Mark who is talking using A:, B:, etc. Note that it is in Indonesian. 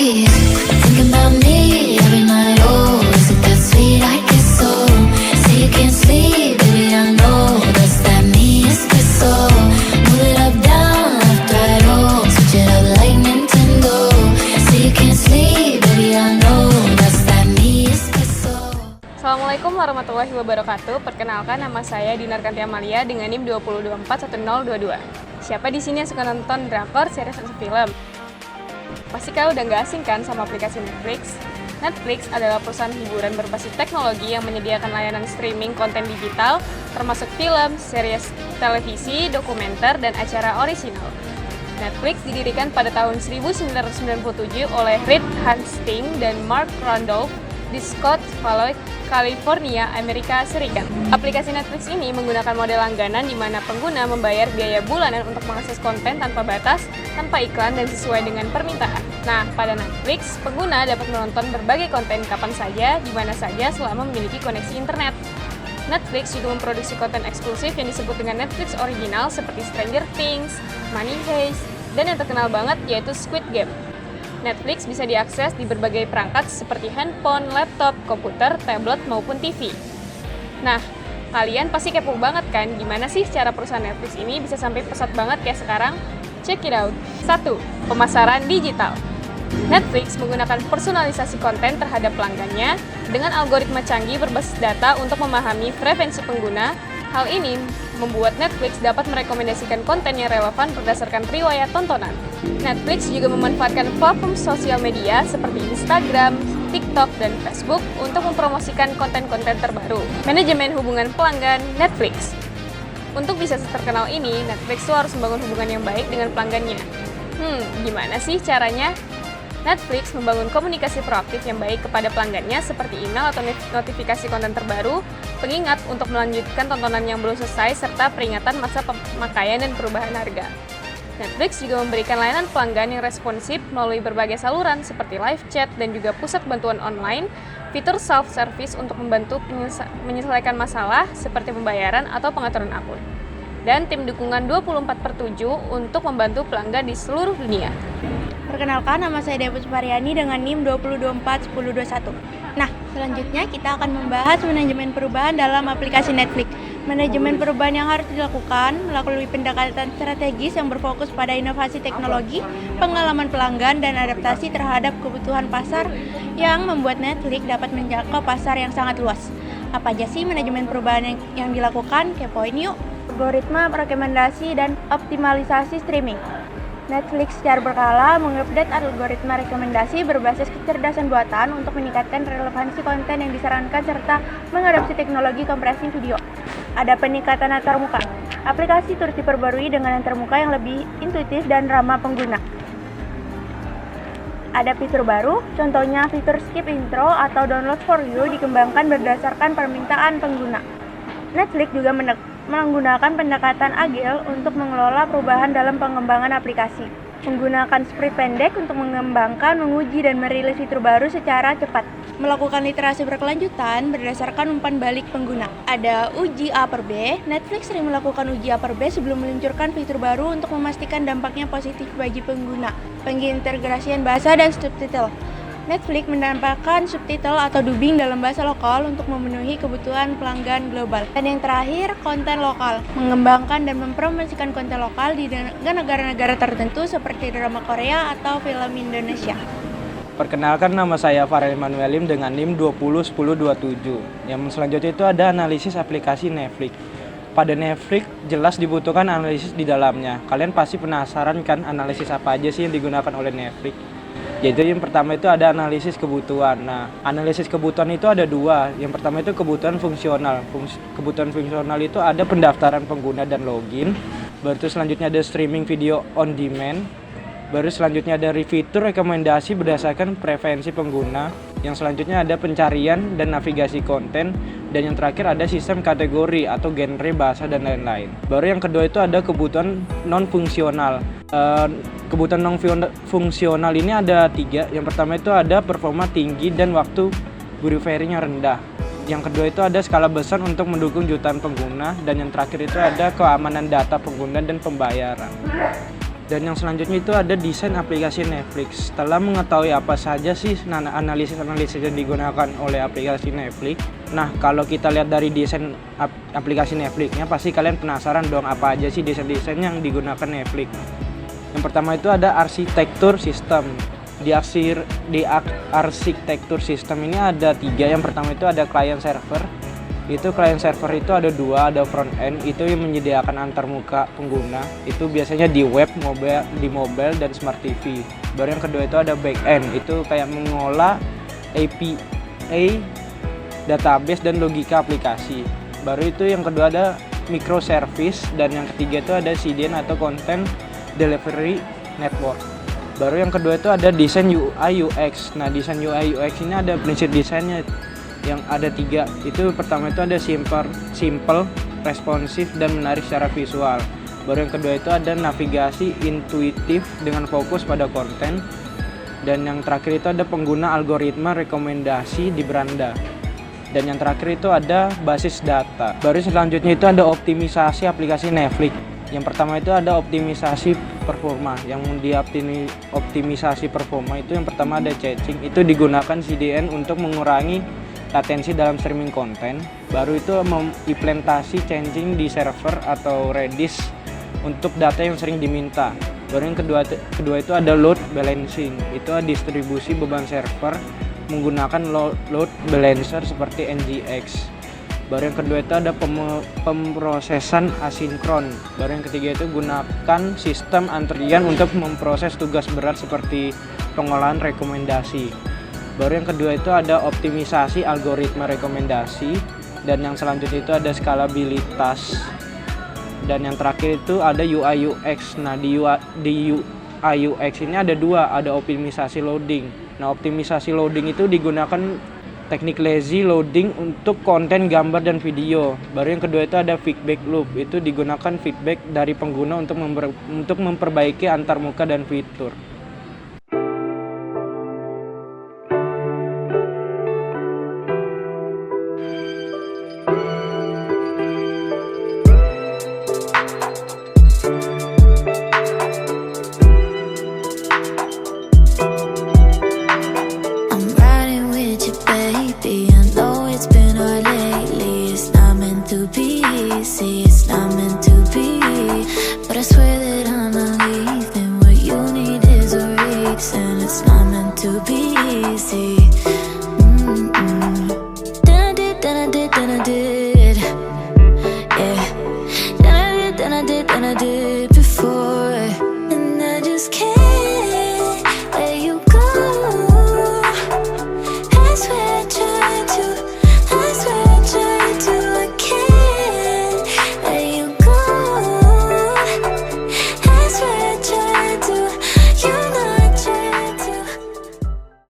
A: right. Thinking about me every night. Oh, is it that sweet? I guess so. Say you can't sleep, baby, I know. That's that me espresso. Move it up, down, left, right. Oh, switch it up like Nintendo. Say you can't sleep, baby, I know. That's that me espresso.
B: Assalamualaikum warahmatullahi wabarakatuh. Perkenalkan, nama saya Dinar Kanti Amalia dengan NIM 20241022. Siapa di sini yang suka nonton drakor, series, atau film? Pasti kalian udah nggak asing kan sama aplikasi Netflix? Netflix adalah perusahaan hiburan berbasis teknologi yang menyediakan layanan streaming konten digital, termasuk film, series televisi, dokumenter, dan acara orisinal. Netflix didirikan pada tahun 1997 oleh Reed Hastings dan Mark Randolph di Scotts Valley, California, Amerika Serikat. Aplikasi Netflix ini menggunakan model langganan di mana pengguna membayar biaya bulanan untuk mengakses konten tanpa batas, tanpa iklan, dan sesuai dengan permintaan. Nah, pada Netflix, pengguna dapat menonton berbagai konten kapan saja, di mana saja selama memiliki koneksi internet. Netflix juga memproduksi konten eksklusif yang disebut dengan Netflix Original seperti Stranger Things, Money Heist, dan yang terkenal banget yaitu Squid Game. Netflix bisa diakses di berbagai perangkat seperti handphone, laptop, komputer, tablet, maupun TV. Nah, kalian pasti kepo banget kan gimana sih cara perusahaan Netflix ini bisa sampai pesat banget kayak sekarang? Check it out. 1. Pemasaran digital. Netflix menggunakan personalisasi konten terhadap pelanggannya dengan algoritma canggih berbasis data untuk memahami preferensi pengguna. Hal ini membuat Netflix dapat merekomendasikan konten yang relevan berdasarkan riwayat tontonan. Netflix juga memanfaatkan platform sosial media seperti Instagram, TikTok, dan Facebook untuk mempromosikan konten-konten terbaru. Manajemen hubungan pelanggan Netflix. Untuk bisa terkenal ini, Netflix tuh harus membangun hubungan yang baik dengan pelanggannya. Gimana sih caranya? Netflix membangun komunikasi proaktif yang baik kepada pelanggannya seperti email atau notifikasi konten terbaru, pengingat untuk melanjutkan tontonan yang belum selesai, serta peringatan masa pemakaian dan perubahan harga. Netflix juga memberikan layanan pelanggan yang responsif melalui berbagai saluran seperti live chat dan juga pusat bantuan online, fitur self-service untuk membantu menyelesaikan masalah seperti pembayaran atau pengaturan akun, dan tim dukungan 24/7 untuk membantu pelanggan di seluruh dunia.
C: Perkenalkan, nama saya Dewi Suparyani dengan NIM 20241021. Nah, selanjutnya kita akan membahas manajemen perubahan dalam aplikasi Netflix. Manajemen perubahan yang harus dilakukan melalui pendekatan strategis yang berfokus pada inovasi teknologi, pengalaman pelanggan, dan adaptasi terhadap kebutuhan pasar yang membuat Netflix dapat menjangkau pasar yang sangat luas. Apa aja sih manajemen perubahan yang dilakukan? Kepoin yuk! Algoritma rekomendasi dan optimalisasi streaming. Netflix secara berkala mengupdate algoritma rekomendasi berbasis kecerdasan buatan untuk meningkatkan relevansi konten yang disarankan serta mengadopsi teknologi kompresi video. Ada peningkatan antarmuka. Aplikasi turut diperbarui dengan antarmuka yang lebih intuitif dan ramah pengguna. Ada fitur baru, contohnya fitur skip intro atau download for you dikembangkan berdasarkan permintaan pengguna. Netflix juga menggunakan pendekatan agile untuk mengelola perubahan dalam pengembangan aplikasi. Menggunakan sprint pendek untuk mengembangkan, menguji, dan merilis fitur baru secara cepat. Melakukan iterasi berkelanjutan berdasarkan umpan balik pengguna. Ada uji A/B. Netflix sering melakukan uji A/B sebelum meluncurkan fitur baru untuk memastikan dampaknya positif bagi pengguna. Pengintegrasian bahasa dan subtitle. Netflix menampilkan subtitle atau dubbing dalam bahasa lokal untuk memenuhi kebutuhan pelanggan global. Dan yang terakhir, konten lokal. Mengembangkan dan mempromosikan konten lokal di negara-negara tertentu seperti drama Korea atau film Indonesia.
D: Perkenalkan, nama saya Farel Manuelim dengan NIM 201027. Yang selanjutnya itu ada analisis aplikasi Netflix. Pada Netflix jelas dibutuhkan analisis di dalamnya. Kalian pasti penasaran kan analisis apa aja sih yang digunakan oleh Netflix? Jadi yang pertama itu ada analisis kebutuhan. Nah, analisis kebutuhan itu ada dua. Yang pertama itu kebutuhan fungsional. Kebutuhan fungsional itu ada pendaftaran pengguna dan login. Baru selanjutnya ada streaming video on demand. Baru selanjutnya ada fitur rekomendasi berdasarkan preferensi pengguna. Yang selanjutnya ada pencarian dan navigasi konten. Dan yang terakhir ada sistem kategori atau genre bahasa dan lain-lain. Baru yang kedua itu ada kebutuhan non-fungsional. Kebutuhan non-fungsional ini ada 3. Yang pertama itu ada performa tinggi dan waktu buffering-nya rendah. Yang kedua itu ada skala besar untuk mendukung jutaan pengguna. Dan yang terakhir itu ada keamanan data pengguna dan pembayaran. Dan yang selanjutnya itu ada desain aplikasi Netflix. Setelah mengetahui apa saja sih analisis-analisis yang digunakan oleh aplikasi Netflix. Nah, kalau kita lihat dari desain aplikasi Netflix-nya, pasti kalian penasaran dong apa aja sih desain-desain yang digunakan Netflix. Yang pertama itu ada arsitektur sistem. Di arsitektur sistem ini ada 3. Yang pertama itu ada client server. Itu client server itu ada 2, ada front end itu yang menyediakan antarmuka pengguna, itu biasanya di web, mobile dan smart TV. Baru yang kedua itu ada back end, itu kayak mengolah API, database dan logika aplikasi. Baru itu yang kedua ada microservice, dan yang ketiga itu ada CDN atau content delivery network. Baru yang kedua itu ada desain UI UX. Nah, desain UI UX ini ada prinsip desainnya yang ada 3. Itu pertama itu ada simple, responsif dan menarik secara visual. Baru yang kedua itu ada navigasi intuitif dengan fokus pada konten. Dan yang terakhir itu ada pengguna algoritma rekomendasi di beranda. Dan yang terakhir itu ada basis data. Baru selanjutnya itu ada optimisasi aplikasi Netflix. Yang pertama itu ada optimisasi performa. Yang optimisasi performa itu yang pertama ada caching. Itu digunakan CDN untuk mengurangi latensi dalam streaming konten. Baru itu mengimplementasi changing di server atau Redis untuk data yang sering diminta. Baru yang kedua itu ada load balancing. Itu distribusi beban server menggunakan load balancer seperti NGX. Baru yang kedua itu ada pemrosesan asinkron. Baru yang ketiga itu gunakan sistem antrian untuk memproses tugas berat seperti pengolahan rekomendasi. Baru yang kedua itu ada optimisasi algoritma rekomendasi, dan yang selanjutnya itu ada skalabilitas, dan yang terakhir itu ada UI UX. Nah, di UI UX ini ada 2, ada optimisasi loading. Nah, optimisasi loading itu digunakan teknik lazy loading untuk konten gambar dan video. Baru yang kedua itu ada feedback loop, itu digunakan feedback dari pengguna untuk memperbaiki antarmuka dan fitur.
A: It's not meant to be, but I swear that I'm not leaving. What you need is a reason. It's not meant to be easy.